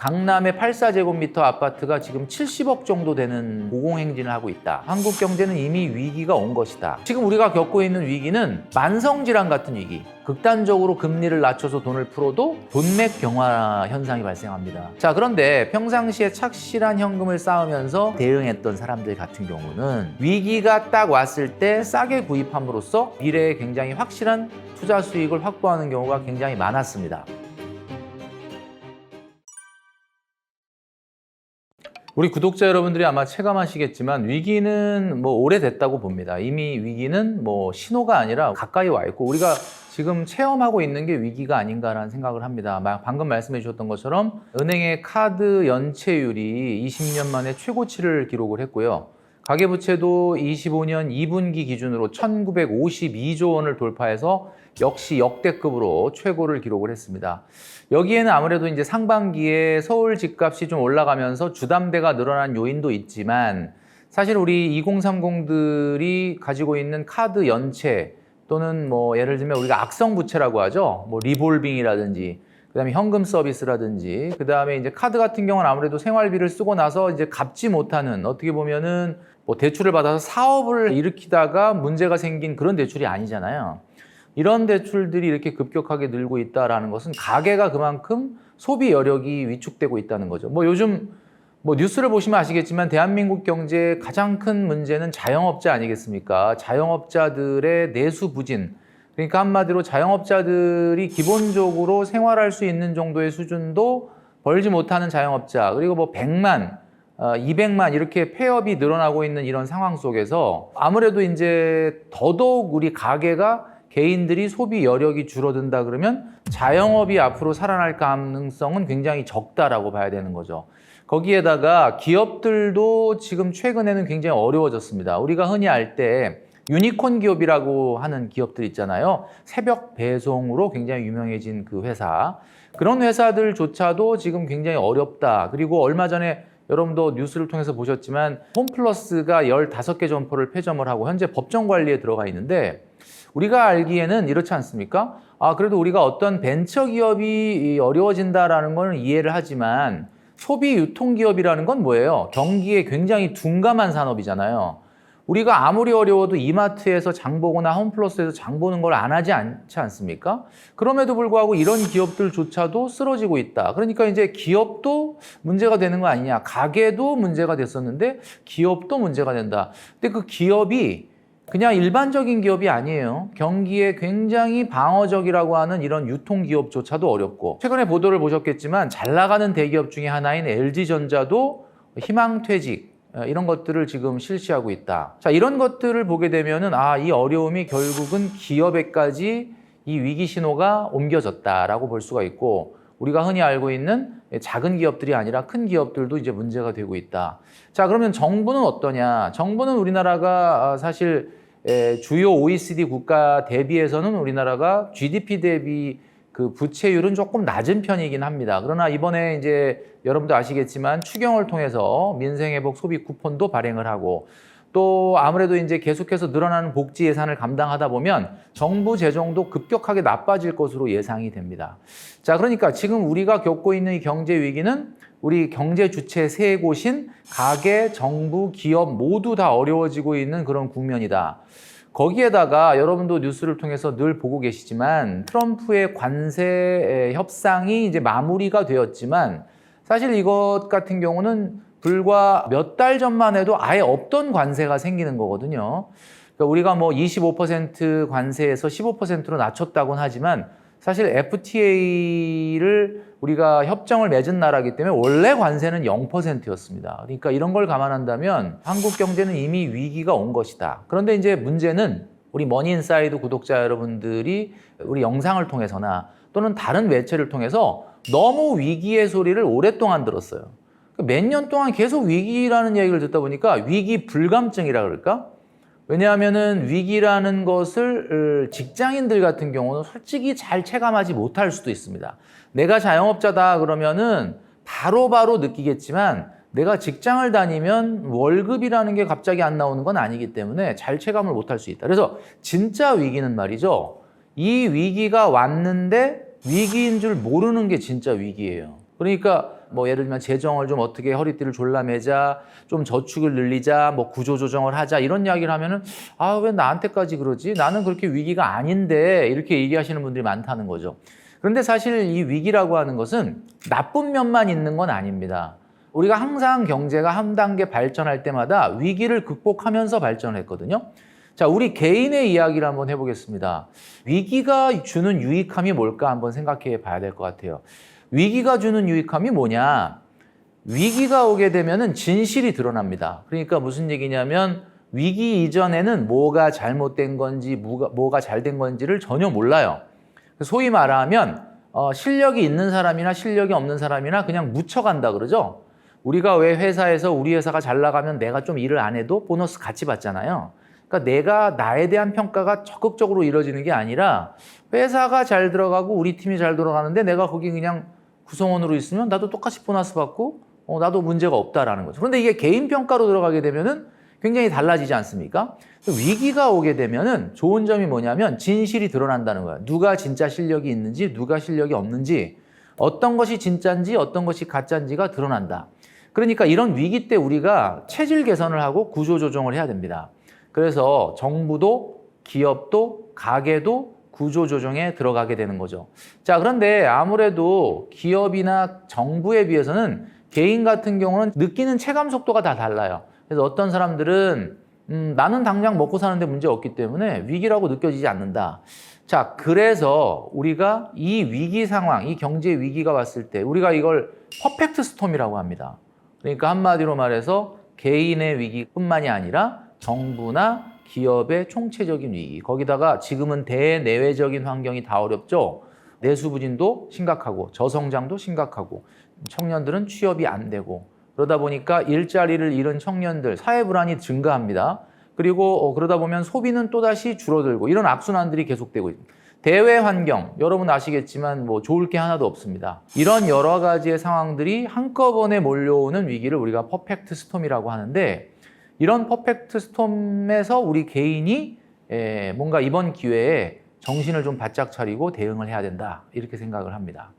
강남의 84제곱미터 아파트가 지금 70억 정도 되는 고공행진을 하고 있다. 한국 경제는 이미 위기가 온 것이다. 지금 우리가 겪고 있는 위기는 만성질환 같은 위기. 극단적으로 금리를 낮춰서 돈을 풀어도 돈맥 경화 현상이 발생합니다. 자, 그런데 평상시에 착실한 현금을 쌓으면서 대응했던 사람들 같은 경우는 위기가 딱 왔을 때 싸게 구입함으로써 미래에 굉장히 확실한 투자 수익을 확보하는 경우가 굉장히 많았습니다. 우리 구독자 여러분들이 아마 체감하시겠지만 위기는 오래됐다고 봅니다. 이미 위기는 신호가 아니라 가까이 와 있고 우리가 지금 체험하고 있는 게 위기가 아닌가라는 생각을 합니다. 방금 말씀해 주셨던 것처럼 은행의 카드 연체율이 20년 만에 최고치를 기록을 했고요. 가계부채도 25년 2분기 기준으로 1952조 원을 돌파해서 역시 역대급으로 최고를 기록을 했습니다. 여기에는 아무래도 이제 상반기에 서울 집값이 좀 올라가면서 주담대가 늘어난 요인도 있지만 사실 우리 2030들이 가지고 있는 카드 연체 또는 예를 들면 우리가 악성 부채라고 하죠. 리볼빙이라든지 그다음에 현금 서비스라든지 그다음에 이제 카드 같은 경우는 아무래도 생활비를 쓰고 나서 이제 갚지 못하는 어떻게 보면은 대출을 받아서 사업을 일으키다가 문제가 생긴 그런 대출이 아니잖아요. 이런 대출들이 이렇게 급격하게 늘고 있다는 것은 가계가 그만큼 소비 여력이 위축되고 있다는 거죠. 요즘 뉴스를 보시면 아시겠지만 대한민국 경제의 가장 큰 문제는 자영업자 아니겠습니까? 자영업자들의 내수 부진. 그러니까 한마디로 자영업자들이 기본적으로 생활할 수 있는 정도의 수준도 벌지 못하는 자영업자 그리고 100만 200만 이렇게 폐업이 늘어나고 있는 이런 상황 속에서 아무래도 이제 더더욱 우리 가계가 개인들이 소비 여력이 줄어든다 그러면 자영업이 앞으로 살아날 가능성은 굉장히 적다라고 봐야 되는 거죠. 거기에다가 기업들도 지금 최근에는 굉장히 어려워졌습니다. 우리가 흔히 알 때 유니콘 기업이라고 하는 기업들 있잖아요. 새벽 배송으로 굉장히 유명해진 그 회사. 그런 회사들조차도 지금 굉장히 어렵다. 그리고 얼마 전에 여러분도 뉴스를 통해서 보셨지만 홈플러스가 15개 점포를 폐점을 하고 현재 법정 관리에 들어가 있는데 우리가 알기에는 이렇지 않습니까? 그래도 우리가 어떤 벤처 기업이 어려워진다라는 건 이해를 하지만 소비 유통 기업이라는 건 뭐예요? 경기에 굉장히 둔감한 산업이잖아요. 우리가 아무리 어려워도 이마트에서 장 보거나 홈플러스에서 장 보는 걸 안 하지 않지 않습니까? 그럼에도 불구하고 이런 기업들조차도 쓰러지고 있다. 그러니까 이제 기업도 문제가 되는 거 아니냐. 가게도 문제가 됐었는데 기업도 문제가 된다. 근데 그 기업이 그냥 일반적인 기업이 아니에요. 경기에 굉장히 방어적이라고 하는 이런 유통기업조차도 어렵고 최근에 보도를 보셨겠지만 잘 나가는 대기업 중에 하나인 LG전자도 희망퇴직 이런 것들을 지금 실시하고 있다. 자, 이런 것들을 보게 되면은 이 어려움이 결국은 기업에까지 이 위기 신호가 옮겨졌다라고 볼 수가 있고 우리가 흔히 알고 있는 작은 기업들이 아니라 큰 기업들도 이제 문제가 되고 있다. 자, 그러면 정부는 어떠냐? 정부는 우리나라가 사실 주요 OECD 국가 대비해서는 우리나라가 GDP 대비 그 부채율은 조금 낮은 편이긴 합니다. 그러나 이번에 이제 여러분도 아시겠지만 추경을 통해서 민생회복 소비 쿠폰도 발행을 하고 또 아무래도 이제 계속해서 늘어나는 복지 예산을 감당하다 보면 정부 재정도 급격하게 나빠질 것으로 예상이 됩니다. 자, 그러니까 지금 우리가 겪고 있는 이 경제 위기는 우리 경제 주체 세 곳인 가계, 정부, 기업 모두 다 어려워지고 있는 그런 국면이다. 거기에다가 여러분도 뉴스를 통해서 늘 보고 계시지만 트럼프의 관세 협상이 이제 마무리가 되었지만 사실 이것 같은 경우는 불과 몇 달 전만 해도 아예 없던 관세가 생기는 거거든요. 그러니까 우리가 25% 관세에서 15%로 낮췄다고는 하지만 사실 FTA를 우리가 협정을 맺은 나라이기 때문에 원래 관세는 0%였습니다. 그러니까 이런 걸 감안한다면 한국 경제는 이미 위기가 온 것이다. 그런데 이제 문제는 우리 머니인사이드 구독자 여러분들이 우리 영상을 통해서나 또는 다른 매체를 통해서 너무 위기의 소리를 오랫동안 들었어요. 몇 년 동안 계속 위기라는 얘기를 듣다 보니까 위기 불감증이라 그럴까? 왜냐하면은 위기라는 것을 직장인들 같은 경우는 솔직히 잘 체감하지 못할 수도 있습니다. 내가 자영업자다 그러면은 바로바로 느끼겠지만 내가 직장을 다니면 월급이라는 게 갑자기 안 나오는 건 아니기 때문에 잘 체감을 못할 수 있다. 그래서 진짜 위기는 말이죠. 이 위기가 왔는데 위기인 줄 모르는 게 진짜 위기예요. 그러니까 뭐 예를 들면 재정을 좀 어떻게 허리띠를 졸라매자, 좀 저축을 늘리자, 뭐 구조조정을 하자 이런 이야기를 하면은 아, 왜 나한테까지 그러지? 나는 그렇게 위기가 아닌데 이렇게 얘기하시는 분들이 많다는 거죠. 그런데 사실 이 위기라고 하는 것은 나쁜 면만 있는 건 아닙니다. 우리가 항상 경제가 한 단계 발전할 때마다 위기를 극복하면서 발전했거든요. 자, 우리 개인의 이야기를 한번 해보겠습니다. 위기가 주는 유익함이 뭘까 한번 생각해 봐야 될 것 같아요. 위기가 주는 유익함이 뭐냐? 위기가 오게 되면은 진실이 드러납니다. 그러니까 무슨 얘기냐면 위기 이전에는 뭐가 잘못된 건지 뭐가 잘 된 건지를 전혀 몰라요. 소위 말하면 실력이 있는 사람이나 실력이 없는 사람이나 그냥 묻혀간다 그러죠. 우리가 왜 회사에서 우리 회사가 잘 나가면 내가 좀 일을 안 해도 보너스 같이 받잖아요. 그러니까 내가 나에 대한 평가가 적극적으로 이루어지는 게 아니라 회사가 잘 들어가고 우리 팀이 잘 돌아가는데 내가 거기 그냥 구성원으로 있으면 나도 똑같이 보너스 받고 나도 문제가 없다라는 거죠. 그런데 이게 개인 평가로 들어가게 되면은 굉장히 달라지지 않습니까? 위기가 오게 되면은 좋은 점이 뭐냐면 진실이 드러난다는 거예요. 누가 진짜 실력이 있는지 누가 실력이 없는지 어떤 것이 진짜인지 어떤 것이 가짜인지가 드러난다. 그러니까 이런 위기 때 우리가 체질 개선을 하고 구조 조정을 해야 됩니다. 그래서 정부도 기업도 가게도 구조 조정에 들어가게 되는 거죠. 자, 그런데 아무래도 기업이나 정부에 비해서는 개인 같은 경우는 느끼는 체감 속도가 다 달라요. 그래서 어떤 사람들은 나는 당장 먹고 사는데 문제 없기 때문에 위기라고 느껴지지 않는다. 자, 그래서 우리가 이 위기 상황, 이 경제 위기가 왔을 때 우리가 이걸 퍼펙트 스톰이라고 합니다. 그러니까 한마디로 말해서 개인의 위기뿐만이 아니라 정부나 기업의 총체적인 위기, 거기다가 지금은 대내외적인 환경이 다 어렵죠. 내수 부진도 심각하고 저성장도 심각하고 청년들은 취업이 안 되고 그러다 보니까 일자리를 잃은 청년들, 사회 불안이 증가합니다. 그리고 그러다 보면 소비는 또다시 줄어들고 이런 악순환들이 계속되고 있습니다. 대외 환경, 여러분 아시겠지만 뭐 좋을 게 하나도 없습니다. 이런 여러 가지의 상황들이 한꺼번에 몰려오는 위기를 우리가 퍼펙트 스톰이라고 하는데 이런 퍼펙트 스톰에서 우리 개인이 뭔가 이번 기회에 정신을 좀 바짝 차리고 대응을 해야 된다 이렇게 생각을 합니다.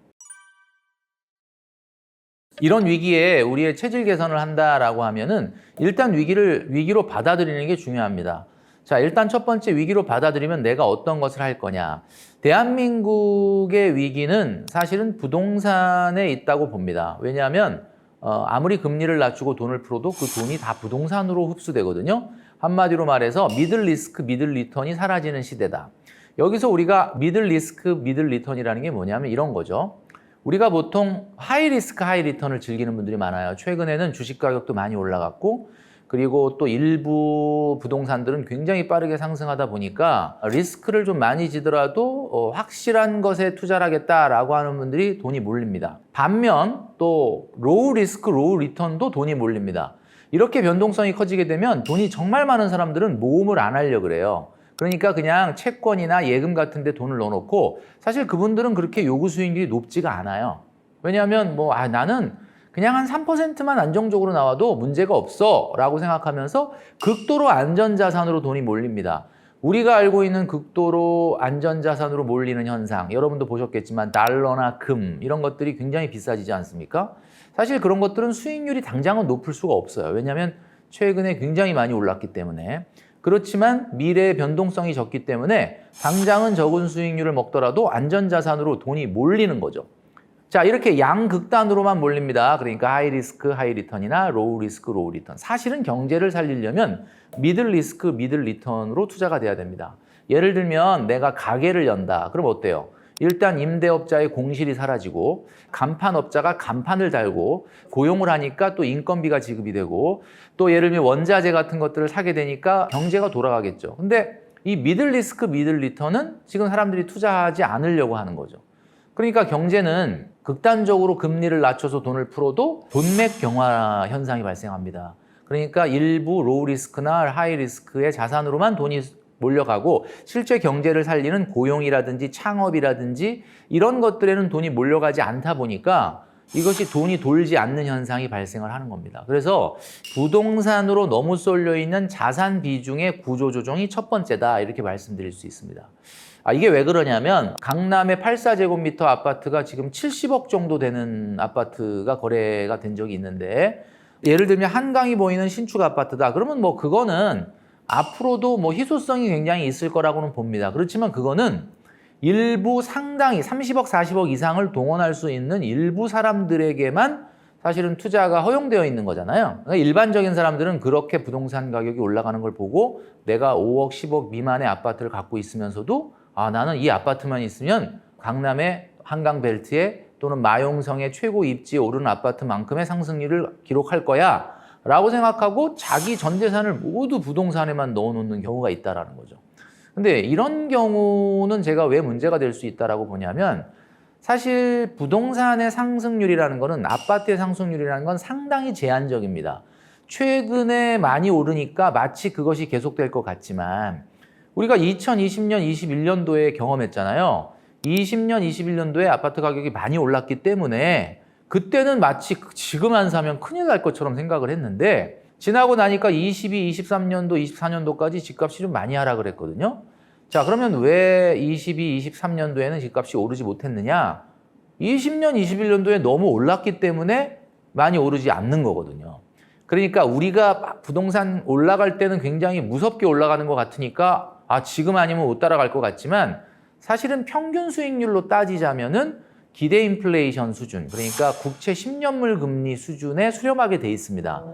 이런 위기에 우리의 체질 개선을 한다라고 하면은 일단 위기로 받아들이는 게 중요합니다. 자, 일단 첫 번째 위기로 받아들이면 내가 어떤 것을 할 거냐. 대한민국의 위기는 사실은 부동산에 있다고 봅니다. 왜냐하면 아무리 금리를 낮추고 돈을 풀어도 그 돈이 다 부동산으로 흡수되거든요. 한마디로 말해서 미들 리스크, 미들 리턴이 사라지는 시대다. 여기서 우리가 미들 리스크, 미들 리턴이라는 게 뭐냐면 이런 거죠. 우리가 보통 하이 리스크, 하이 리턴을 즐기는 분들이 많아요. 최근에는 주식 가격도 많이 올라갔고 그리고 또 일부 부동산들은 굉장히 빠르게 상승하다 보니까 리스크를 좀 많이 지더라도 확실한 것에 투자를 하겠다라고 하는 분들이 돈이 몰립니다. 반면 또 로우 리스크, 로우 리턴도 돈이 몰립니다. 이렇게 변동성이 커지게 되면 돈이 정말 많은 사람들은 모험을 안 하려고 그래요. 그러니까 그냥 채권이나 예금 같은 데 돈을 넣어놓고 사실 그분들은 그렇게 요구 수익률이 높지가 않아요. 왜냐하면 나는 그냥 한 3%만 안정적으로 나와도 문제가 없어 라고 생각하면서 극도로 안전자산으로 돈이 몰립니다. 우리가 알고 있는 극도로 안전자산으로 몰리는 현상, 여러분도 보셨겠지만 달러나 금 이런 것들이 굉장히 비싸지지 않습니까? 사실 그런 것들은 수익률이 당장은 높을 수가 없어요. 왜냐하면 최근에 굉장히 많이 올랐기 때문에. 그렇지만 미래의 변동성이 적기 때문에 당장은 적은 수익률을 먹더라도 안전자산으로 돈이 몰리는 거죠. 자, 이렇게 양극단으로만 몰립니다. 그러니까 하이 리스크, 하이 리턴이나 로우 리스크, 로우 리턴. 사실은 경제를 살리려면 미들 리스크, 미들 리턴으로 투자가 돼야 됩니다. 예를 들면 내가 가게를 연다. 그럼 어때요? 일단 임대업자의 공실이 사라지고 간판업자가 간판을 달고 고용을 하니까 또 인건비가 지급이 되고 또 예를 들면 원자재 같은 것들을 사게 되니까 경제가 돌아가겠죠. 근데 이 미들 리스크, 미들 리턴은 지금 사람들이 투자하지 않으려고 하는 거죠. 그러니까 경제는 극단적으로 금리를 낮춰서 돈을 풀어도 돈맥 경화 현상이 발생합니다. 그러니까 일부 로우 리스크나 하이 리스크의 자산으로만 돈이 몰려가고 실제 경제를 살리는 고용이라든지 창업이라든지 이런 것들에는 돈이 몰려가지 않다 보니까 이것이 돈이 돌지 않는 현상이 발생을 하는 겁니다. 그래서 부동산으로 너무 쏠려 있는 자산 비중의 구조 조정이 첫 번째다 이렇게 말씀드릴 수 있습니다. 이게 왜 그러냐면 강남의 84제곱미터 아파트가 지금 70억 정도 되는 아파트가 거래가 된 적이 있는데 예를 들면 한강이 보이는 신축 아파트다. 그러면 뭐 그거는 앞으로도 뭐 희소성이 굉장히 있을 거라고는 봅니다. 그렇지만 그거는 일부 상당히 30억, 40억 이상을 동원할 수 있는 일부 사람들에게만 사실은 투자가 허용되어 있는 거잖아요. 그러니까 일반적인 사람들은 그렇게 부동산 가격이 올라가는 걸 보고 내가 5억, 10억 미만의 아파트를 갖고 있으면서도 나는 이 아파트만 있으면 강남의 한강벨트에 또는 마용성의 최고 입지에 오르는 아파트만큼의 상승률을 기록할 거야 라고 생각하고 자기 전 재산을 모두 부동산에만 넣어놓는 경우가 있다는 거죠. 근데 이런 경우는 제가 왜 문제가 될 수 있다고 보냐면 사실 부동산의 상승률이라는 거는 아파트의 상승률이라는 건 상당히 제한적입니다. 최근에 많이 오르니까 마치 그것이 계속될 것 같지만 우리가 2020년, 21년도에 경험했잖아요. 20년, 21년도에 아파트 가격이 많이 올랐기 때문에 그때는 마치 지금 안 사면 큰일 날 것처럼 생각을 했는데 지나고 나니까 22, 23년도, 24년도까지 집값이 좀 많이 하락을 했거든요. 자, 그러면 왜 22, 23년도에는 집값이 오르지 못했느냐? 20년, 21년도에 너무 올랐기 때문에 많이 오르지 않는 거거든요. 그러니까 우리가 부동산 올라갈 때는 굉장히 무섭게 올라가는 것 같으니까 지금 아니면 못 따라갈 것 같지만 사실은 평균 수익률로 따지자면은 기대 인플레이션 수준, 그러니까 국채 10년물 금리 수준에 수렴하게 돼 있습니다.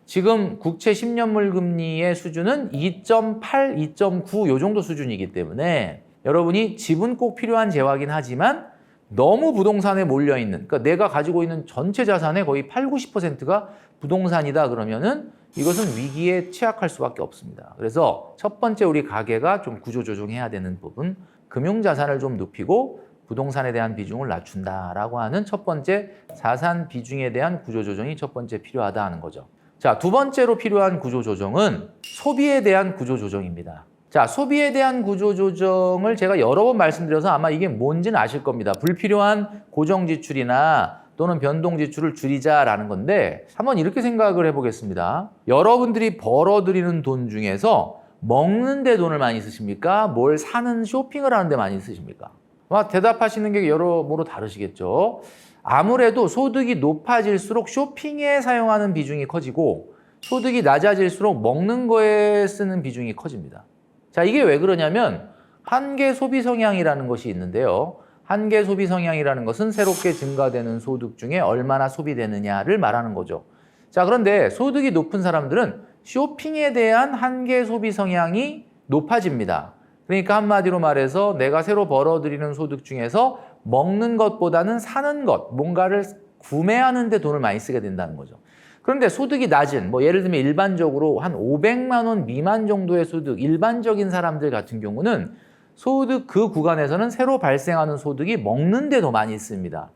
지금 국채 10년물 금리의 수준은 2.8, 2.9 요 정도 수준이기 때문에 여러분이 집은 꼭 필요한 재화긴 하지만 너무 부동산에 몰려있는, 그러니까 내가 가지고 있는 전체 자산의 거의 8, 90%가 부동산이다 그러면은 이것은 위기에 취약할 수밖에 없습니다. 그래서 첫 번째 우리 가계가 좀 구조조정해야 되는 부분, 금융자산을 좀 높이고 부동산에 대한 비중을 낮춘다라고 하는 첫 번째 자산 비중에 대한 구조조정이 첫 번째 필요하다 하는 거죠. 자, 두 번째로 필요한 구조조정은 소비에 대한 구조조정입니다. 자, 소비에 대한 구조조정을 제가 여러 번 말씀드려서 아마 이게 뭔지는 아실 겁니다. 불필요한 고정지출이나 또는 변동지출을 줄이자라는 건데 한번 이렇게 생각을 해보겠습니다. 여러분들이 벌어들이는 돈 중에서 먹는 데 돈을 많이 쓰십니까? 뭘 사는 쇼핑을 하는 데 많이 쓰십니까? 대답하시는 게 여러모로 다르시겠죠. 아무래도 소득이 높아질수록 쇼핑에 사용하는 비중이 커지고 소득이 낮아질수록 먹는 거에 쓰는 비중이 커집니다. 자, 이게 왜 그러냐면 한계 소비 성향이라는 것이 있는데요. 한계 소비 성향이라는 것은 새롭게 증가되는 소득 중에 얼마나 소비되느냐를 말하는 거죠. 자, 그런데 소득이 높은 사람들은 쇼핑에 대한 한계 소비 성향이 높아집니다. 그러니까 한마디로 말해서 내가 새로 벌어들이는 소득 중에서 먹는 것보다는 사는 것, 뭔가를 구매하는 데 돈을 많이 쓰게 된다는 거죠. 그런데 소득이 낮은, 예를 들면 일반적으로 한 500만 원 미만 정도의 소득, 일반적인 사람들 같은 경우는 소득 그 구간에서는 새로 발생하는 소득이 먹는 데 더 많이 씁니다.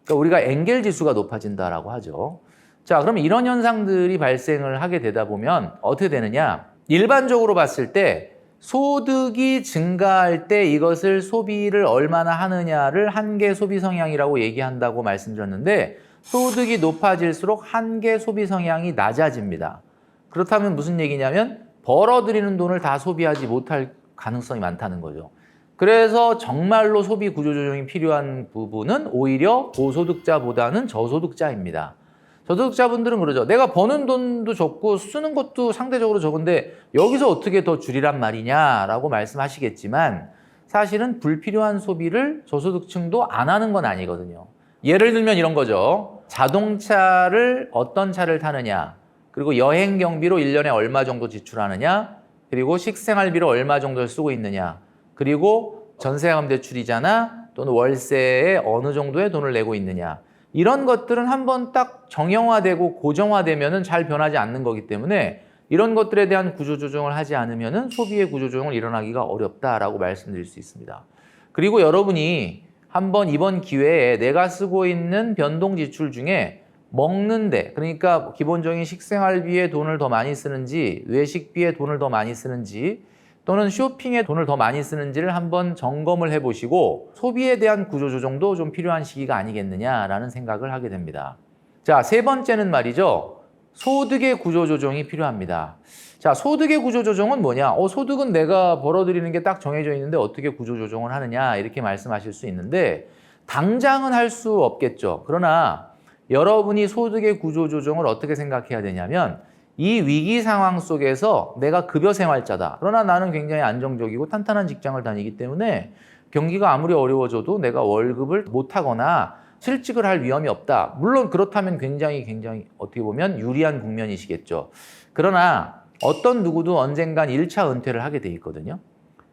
그러니까 우리가 엔겔 지수가 높아진다라고 하죠. 자, 그럼 이런 현상들이 발생을 하게 되다 보면 어떻게 되느냐? 일반적으로 봤을 때 소득이 증가할 때 이것을 소비를 얼마나 하느냐를 한계 소비 성향이라고 얘기한다고 말씀드렸는데 소득이 높아질수록 한계 소비 성향이 낮아집니다. 그렇다면 무슨 얘기냐면 벌어들이는 돈을 다 소비하지 못할 가능성이 많다는 거죠. 그래서 정말로 소비 구조조정이 필요한 부분은 오히려 고소득자보다는 저소득자입니다. 저소득자분들은 그러죠. 내가 버는 돈도 적고 쓰는 것도 상대적으로 적은데 여기서 어떻게 더 줄이란 말이냐라고 말씀하시겠지만 사실은 불필요한 소비를 저소득층도 안 하는 건 아니거든요. 예를 들면 이런 거죠. 자동차를 어떤 차를 타느냐, 그리고 여행 경비로 1년에 얼마 정도 지출하느냐, 그리고 식생활비로 얼마 정도를 쓰고 있느냐, 그리고 전세금 대출이자나 또는 월세에 어느 정도의 돈을 내고 있느냐, 이런 것들은 한번 딱 정형화되고 고정화되면은 잘 변하지 않는 거기 때문에 이런 것들에 대한 구조조정을 하지 않으면은 소비의 구조조정을 일어나기가 어렵다라고 말씀드릴 수 있습니다. 그리고 여러분이 한번 이번 기회에 내가 쓰고 있는 변동지출 중에 먹는데, 그러니까 기본적인 식생활비에 돈을 더 많이 쓰는지, 외식비에 돈을 더 많이 쓰는지, 또는 쇼핑에 돈을 더 많이 쓰는지를 한번 점검을 해보시고 소비에 대한 구조조정도 좀 필요한 시기가 아니겠느냐라는 생각을 하게 됩니다. 자, 세 번째는 말이죠. 소득의 구조조정이 필요합니다. 자, 소득의 구조조정은 뭐냐? 소득은 내가 벌어들이는 게 딱 정해져 있는데 어떻게 구조조정을 하느냐? 이렇게 말씀하실 수 있는데 당장은 할 수 없겠죠. 그러나 여러분이 소득의 구조조정을 어떻게 생각해야 되냐면 이 위기 상황 속에서 내가 급여 생활자다. 그러나 나는 굉장히 안정적이고 탄탄한 직장을 다니기 때문에 경기가 아무리 어려워져도 내가 월급을 못하거나 실직을 할 위험이 없다. 물론 그렇다면 굉장히 어떻게 보면 유리한 국면이시겠죠. 그러나 어떤 누구도 언젠간 1차 은퇴를 하게 돼 있거든요.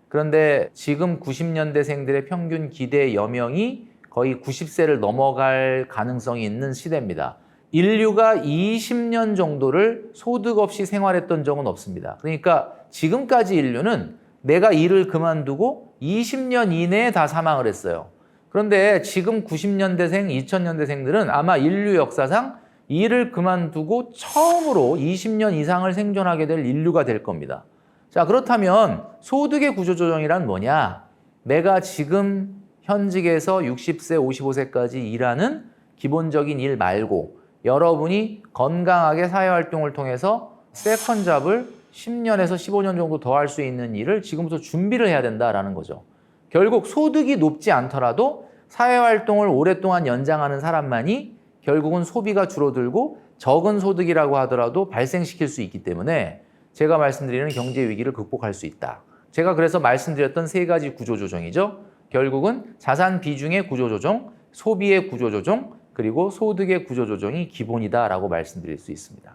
그런데 지금 90년대생들의 평균 기대 여명이 거의 90세를 넘어갈 가능성이 있는 시대입니다. 인류가 20년 정도를 소득 없이 생활했던 적은 없습니다. 그러니까 지금까지 인류는 내가 일을 그만두고 20년 이내에 다 사망을 했어요. 그런데 지금 90년대생, 2000년대생들은 아마 인류 역사상 일을 그만두고 처음으로 20년 이상을 생존하게 될 인류가 될 겁니다. 자, 그렇다면 소득의 구조조정이란 뭐냐? 내가 지금 현직에서 60세, 55세까지 일하는 기본적인 일 말고 여러분이 건강하게 사회활동을 통해서 세컨잡을 10년에서 15년 정도 더 할 수 있는 일을 지금부터 준비를 해야 된다라는 거죠. 결국 소득이 높지 않더라도 사회활동을 오랫동안 연장하는 사람만이 결국은 소비가 줄어들고 적은 소득이라고 하더라도 발생시킬 수 있기 때문에 제가 말씀드리는 경제 위기를 극복할 수 있다. 제가 그래서 말씀드렸던 3가지 구조조정이죠. 결국은 자산 비중의 구조조정, 소비의 구조조정, 그리고 소득의 구조조정이 기본이다라고 말씀드릴 수 있습니다.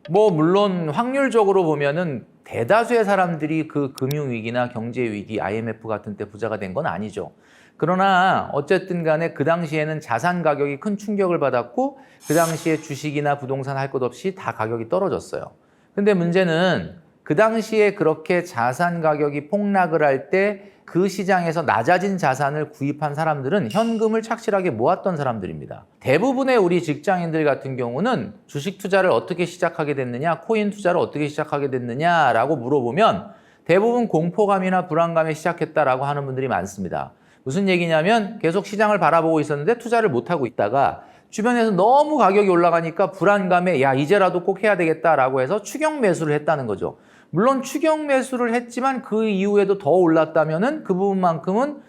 물론 확률적으로 보면은 대다수의 사람들이 그 금융위기나 경제위기, IMF 같은 때 부자가 된 건 아니죠. 그러나 어쨌든 간에 그 당시에는 자산 가격이 큰 충격을 받았고 그 당시에 주식이나 부동산 할 것 없이 다 가격이 떨어졌어요. 근데 문제는 그 당시에 그렇게 자산 가격이 폭락을 할 때 그 시장에서 낮아진 자산을 구입한 사람들은 현금을 착실하게 모았던 사람들입니다. 대부분의 우리 직장인들 같은 경우는 주식 투자를 어떻게 시작하게 됐느냐, 코인 투자를 어떻게 시작하게 됐느냐라고 물어보면 대부분 공포감이나 불안감에 시작했다라고 하는 분들이 많습니다. 무슨 얘기냐면 계속 시장을 바라보고 있었는데 투자를 못하고 있다가 주변에서 너무 가격이 올라가니까 불안감에 야 이제라도 꼭 해야 되겠다라고 해서 추격 매수를 했다는 거죠. 물론 추격 매수를 했지만 그 이후에도 더 올랐다면은 그 부분만큼은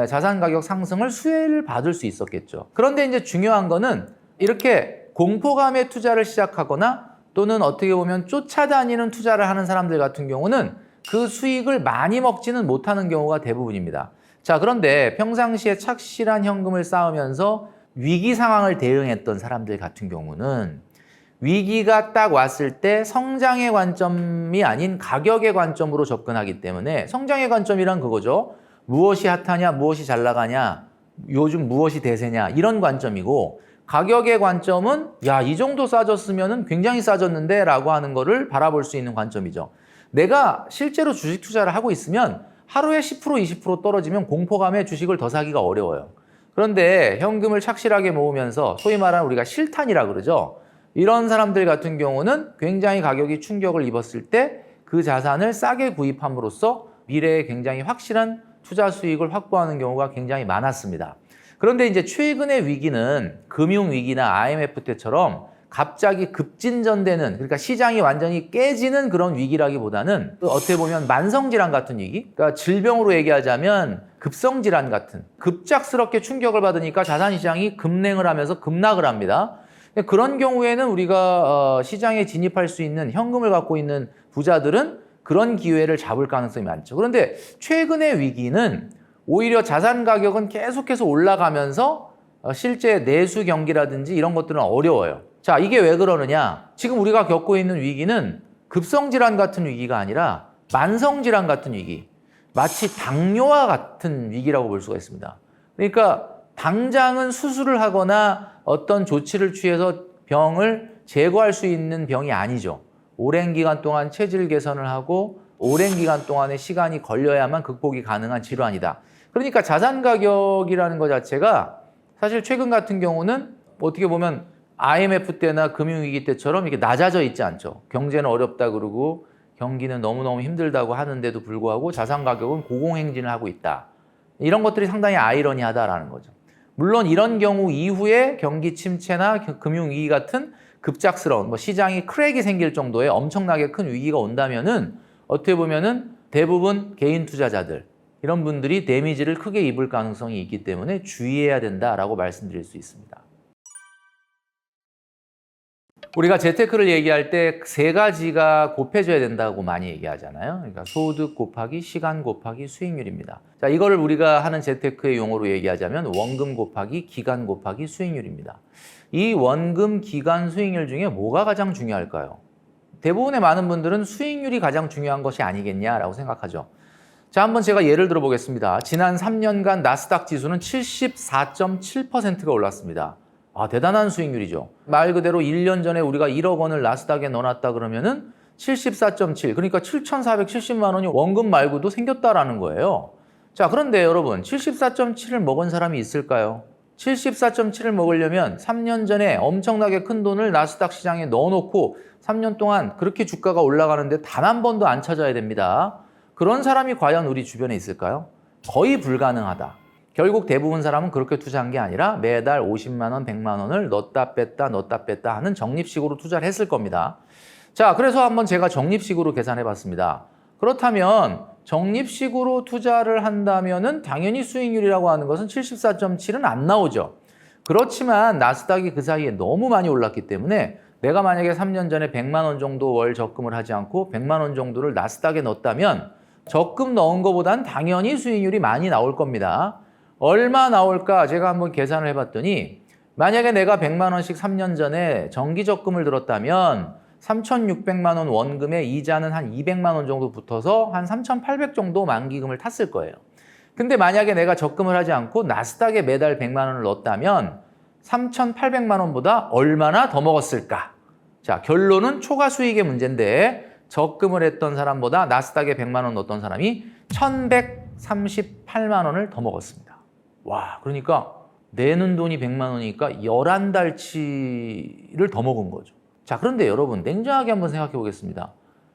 자산 가격 상승을 수혜를 받을 수 있었겠죠. 그런데 이제 중요한 거는 이렇게 공포감에 투자를 시작하거나 또는 어떻게 보면 쫓아다니는 투자를 하는 사람들 같은 경우는 그 수익을 많이 먹지는 못하는 경우가 대부분입니다. 자, 그런데 평상시에 착실한 현금을 쌓으면서 위기 상황을 대응했던 사람들 같은 경우는 위기가 딱 왔을 때 성장의 관점이 아닌 가격의 관점으로 접근하기 때문에 성장의 관점이란 그거죠. 무엇이 핫하냐, 무엇이 잘 나가냐, 요즘 무엇이 대세냐 이런 관점이고 가격의 관점은 야, 이 정도 싸졌으면 굉장히 싸졌는데 라고 하는 거를 바라볼 수 있는 관점이죠. 내가 실제로 주식 투자를 하고 있으면 하루에 10%, 20% 떨어지면 공포감에 주식을 더 사기가 어려워요. 그런데 현금을 착실하게 모으면서 소위 말하는 우리가 실탄이라 그러죠. 이런 사람들 같은 경우는 굉장히 가격이 충격을 입었을 때 그 자산을 싸게 구입함으로써 미래에 굉장히 확실한 투자 수익을 확보하는 경우가 굉장히 많았습니다. 그런데 이제 최근의 위기는 금융위기나 IMF 때처럼 갑자기 급진전되는, 그러니까 시장이 완전히 깨지는 그런 위기라기보다는 어떻게 보면 만성질환 같은 위기? 그러니까 질병으로 얘기하자면 급성질환 같은, 급작스럽게 충격을 받으니까 자산시장이 급냉을 하면서 급락을 합니다. 그런 경우에는 우리가 시장에 진입할 수 있는 현금을 갖고 있는 부자들은 그런 기회를 잡을 가능성이 많죠. 그런데 최근의 위기는 오히려 자산 가격은 계속해서 올라가면서 실제 내수 경기라든지 이런 것들은 어려워요. 자, 이게 왜 그러느냐? 지금 우리가 겪고 있는 위기는 급성질환 같은 위기가 아니라 만성질환 같은 위기, 마치 당뇨와 같은 위기라고 볼 수가 있습니다. 그러니까 당장은 수술을 하거나 어떤 조치를 취해서 병을 제거할 수 있는 병이 아니죠. 오랜 기간 동안 체질 개선을 하고 오랜 기간 동안의 시간이 걸려야만 극복이 가능한 질환이다. 그러니까 자산 가격이라는 것 자체가 사실 최근 같은 경우는 어떻게 보면 IMF 때나 금융위기 때처럼 이렇게 낮아져 있지 않죠. 경제는 어렵다 그러고 경기는 너무너무 힘들다고 하는데도 불구하고 자산 가격은 고공행진을 하고 있다. 이런 것들이 상당히 아이러니하다라는 거죠. 물론 이런 경우 이후에 경기 침체나 금융위기 같은 급작스러운 시장이 크랙이 생길 정도의 엄청나게 큰 위기가 온다면은 어떻게 보면은 대부분 개인 투자자들 이런 분들이 데미지를 크게 입을 가능성이 있기 때문에 주의해야 된다라고 말씀드릴 수 있습니다. 우리가 재테크를 얘기할 때 세 가지가 곱해져야 된다고 많이 얘기하잖아요. 그러니까 소득 곱하기 시간 곱하기 수익률입니다. 자, 이거를 우리가 하는 재테크의 용어로 얘기하자면 원금 곱하기 기간 곱하기 수익률입니다. 이 원금, 기간, 수익률 중에 뭐가 가장 중요할까요? 대부분의 많은 분들은 수익률이 가장 중요한 것이 아니겠냐라고 생각하죠. 자, 한번 제가 예를 들어 보겠습니다. 지난 3년간 나스닥 지수는 74.7%가 올랐습니다. 아, 대단한 수익률이죠. 말 그대로 1년 전에 우리가 1억 원을 나스닥에 넣어놨다 그러면은 74.7, 그러니까 7,470만 원이 원금 말고도 생겼다라는 거예요. 자, 그런데 여러분, 74.7을 먹은 사람이 있을까요? 74.7을 먹으려면 3년 전에 엄청나게 큰 돈을 나스닥 시장에 넣어놓고 3년 동안 그렇게 주가가 올라가는데 단 한 번도 안 찾아야 됩니다. 그런 사람이 과연 우리 주변에 있을까요? 거의 불가능하다. 결국 대부분 사람은 그렇게 투자한 게 아니라 매달 50만 원, 100만 원을 넣었다 뺐다 하는 적립식으로 투자를 했을 겁니다. 자, 그래서 한번 제가 적립식으로 계산해 봤습니다. 그렇다면 적립식으로 투자를 한다면은 당연히 수익률이라고 하는 것은 74.7은 안 나오죠. 그렇지만 나스닥이 그 사이에 너무 많이 올랐기 때문에 내가 만약에 3년 전에 100만 원 정도 월 적금을 하지 않고 100만 원 정도를 나스닥에 넣었다면 적금 넣은 것보단 당연히 수익률이 많이 나올 겁니다. 얼마 나올까 제가 한번 계산을 해봤더니 만약에 내가 100만 원씩 3년 전에 정기 적금을 들었다면 3,600만 원 원금에 이자는 한 200만 원 정도 붙어서 한 3,800 정도 만기금을 탔을 거예요. 근데 만약에 내가 적금을 하지 않고 나스닥에 매달 100만 원을 넣었다면 3,800만 원보다 얼마나 더 먹었을까? 자, 결론은 초과 수익의 문제인데 적금을 했던 사람보다 나스닥에 100만 원 넣었던 사람이 1,138만 원을 더 먹었습니다. 와, 그러니까 내는 돈이 100만 원이니까 11달치를 더 먹은 거죠. 자, 그런데 여러분 냉정하게 한번 생각해 보겠습니다.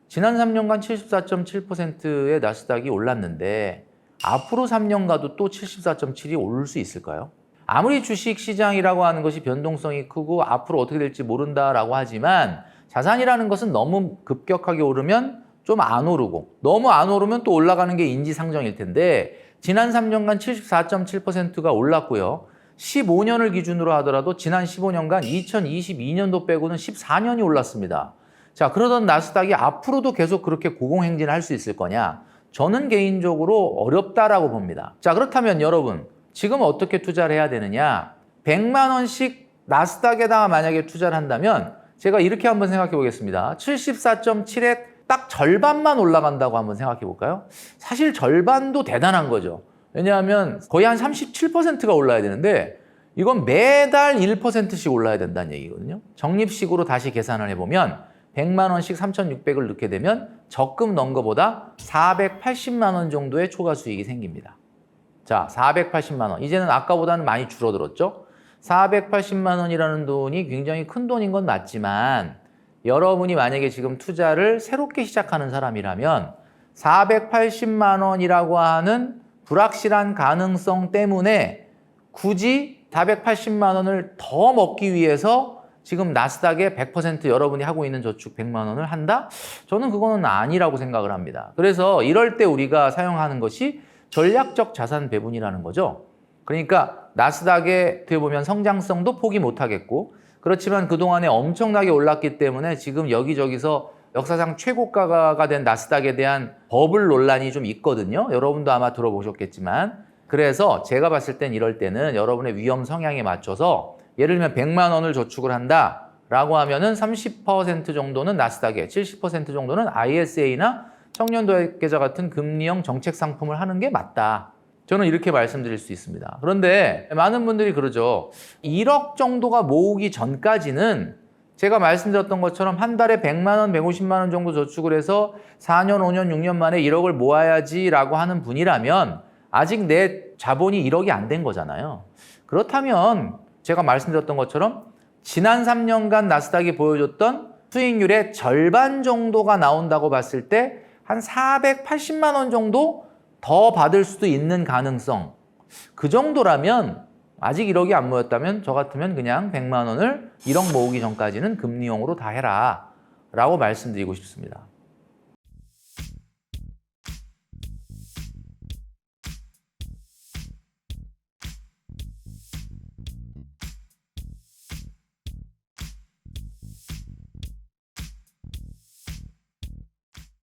지난 3년간 74.7%의 나스닥이 올랐는데 앞으로 3년 가도 또 74.7이 오를 수 있을까요? 아무리 주식시장이라고 하는 것이 변동성이 크고 앞으로 어떻게 될지 모른다라고 하지만 자산이라는 것은 너무 급격하게 오르면 좀 안 오르고 너무 안 오르면 또 올라가는 게 인지상정일 텐데 지난 3년간 74.7%가 올랐고요. 15년을 기준으로 하더라도 지난 15년간 2022년도 빼고는 14년이 올랐습니다. 자, 그러던 나스닥이 앞으로도 계속 그렇게 고공행진을 할 수 있을 거냐? 저는 개인적으로 어렵다라고 봅니다. 자, 그렇다면 여러분, 지금 어떻게 투자를 해야 되느냐? 100만 원씩 나스닥에다가 만약에 투자를 한다면 제가 이렇게 한번 생각해 보겠습니다. 74.7에 딱 절반만 올라간다고 한번 생각해 볼까요? 사실 절반도 대단한 거죠. 왜냐하면 거의 한 37%가 올라야 되는데 이건 매달 1%씩 올라야 된다는 얘기거든요. 적립식으로 다시 계산을 해보면 100만 원씩 3,600을 넣게 되면 적금 넣은 것보다 480만 원 정도의 초과 수익이 생깁니다. 자, 480만 원. 이제는 아까보다는 많이 줄어들었죠? 480만 원이라는 돈이 굉장히 큰 돈인 건 맞지만 여러분이 만약에 지금 투자를 새롭게 시작하는 사람이라면 480만 원이라고 하는 불확실한 가능성 때문에 굳이 480만 원을 더 먹기 위해서 지금 나스닥에 100% 여러분이 하고 있는 저축 100만 원을 한다? 저는 그거는 아니라고 생각을 합니다. 그래서 이럴 때 우리가 사용하는 것이 전략적 자산 배분이라는 거죠. 그러니까 나스닥에 어떻게 보면 성장성도 포기 못하겠고 그렇지만 그동안에 엄청나게 올랐기 때문에 지금 여기저기서 역사상 최고가가 된 나스닥에 대한 버블 논란이 좀 있거든요. 여러분도 아마 들어보셨겠지만 그래서 제가 봤을 땐 이럴 때는 여러분의 위험 성향에 맞춰서 예를 들면 100만 원을 저축을 한다라고 하면은 30% 정도는 나스닥에 70% 정도는 ISA나 청년도액 계좌 같은 금리형 정책 상품을 하는 게 맞다. 저는 이렇게 말씀드릴 수 있습니다. 그런데 많은 분들이 그러죠. 1억 정도가 모으기 전까지는 제가 말씀드렸던 것처럼 한 달에 100만 원, 150만 원 정도 저축을 해서 4년, 5년, 6년 만에 1억을 모아야지라고 하는 분이라면 아직 내 자본이 1억이 안 된 거잖아요. 그렇다면 제가 말씀드렸던 것처럼 지난 3년간 나스닥이 보여줬던 수익률의 절반 정도가 나온다고 봤을 때 한 480만 원 정도 더 받을 수도 있는 가능성, 그 정도라면 아직 1억이 안 모였다면 저 같으면 그냥 100만 원을 1억 모으기 전까지는 금리용으로 다 해라 라고 말씀드리고 싶습니다.